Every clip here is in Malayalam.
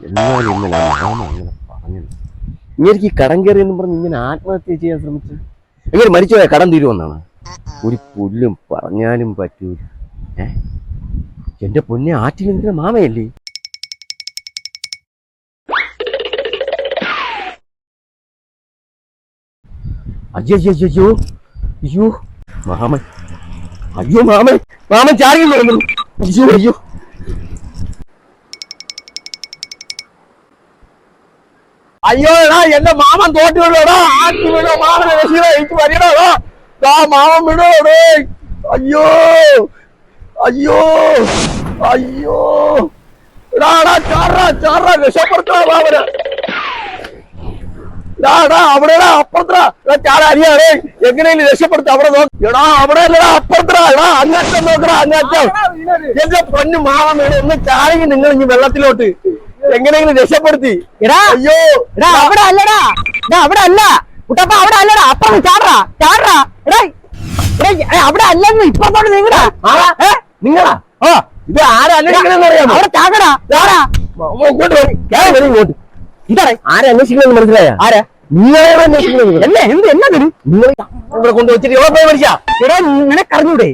എന്നാലും ഇന്നലെ മാമ അങ്ങനെ പറഞ്ഞു. ഇങ്ങനെ ഈ കടം കയറിയെന്ന് പറഞ്ഞ് ഇങ്ങനെ ആത്മഹത്യ ചെയ്യാൻ ശ്രമിച്ചു. എങ്ങനെ മരിച്ചുപോയ കടം തീരുമെന്നാണ് ഒരു പുല്ലും പറഞ്ഞാലും പറ്റൂല. എന്റെ പൊന്നെ ആറ്റിൽ നിൽക്കുന്ന മാമയല്ലേ? അയ്യോ അയ്യോ അയ്യോ മാമൻ, അയ്യോ മാമൻ, മാമൻ ചാടി അയ്യോ അയ്യോ. അയ്യോ എടാ എന്റെ മാമൻ തോട്ടി വിടോടാ, ആറ്റി വിടോ, മാമനെ രക്ഷിച്ചു വരികടോ, മാമൻ വിടോടേ. അയ്യോ അയ്യോ അയ്യോ എടാ ചാറാ ചാറാ രക്ഷപ്പെടുത്താ മാമന്. അവിടെടാ അപ്പുറത്താ ചാടാരിയാണേ, എങ്ങനെയും രക്ഷപ്പെടുത്ത അവിടെ നോക്ക്. എടാ അവിടെ അല്ലടാ അപ്പുറത്താ, എടാ അങ്ങറ്റം നോക്കടാ അങ്ങറ്റം. എന്റെ പൊന്നു മാമൻ വീട് ഒന്ന് ചാടി നിങ്ങൾ ഇനി വെള്ളത്തിലോട്ട് എങ്ങനെയെങ്കിലും രക്ഷപ്പെടുത്തി. എടാ അയ്യോ എടാ അവിടെ അല്ലടാ, അവിടെ അല്ല കുട്ടപ്പ, അവിടെ അല്ലടാ, അപ്പുറം ചാടാ ചാടാ. എടാ അവിടെ അല്ലെന്ന് ഇപ്പത്തോട്ട് നിങ്ങടാ നിങ്ങളാ. ഓ ഇത് ആരന്വേഷിക്കണെന്ന് അറിയാമോ? അവിടെ ചാകടാ ചാടാ ഇങ്ങോട്ട്. ഇതാ ആരെ അന്വേഷിക്കണമെന്ന് മനസ്സിലായ? ആരാ നിങ്ങളെ അന്വേഷിക്കുന്നത്? അല്ലേ എന്ത് എന്നതിന് നിങ്ങൾ ഇവിടെ കൊണ്ടുവച്ചിട്ട് എവിടെ പോയി മരിച്ചാ? എടാ നിനക്കറിഞ്ഞൂടെ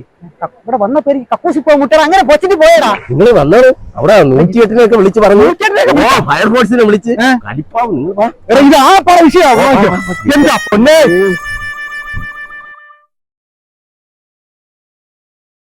ഇവിടെ വന്ന പേര് കക്കൂസിപ്പോ മുട്ട അങ്ങനെ പൊച്ചിട്ട് പോയടാ. നിങ്ങൾ വന്നത് അവിടെ 108 വിളിച്ച് പറഞ്ഞു, ഫയർഫോഴ്സിനെ വിളിച്ച് കലിപ്പാവും. നിങ്ങൾ ഇത് ആ വിഷയം എന്താ പൊന്നെ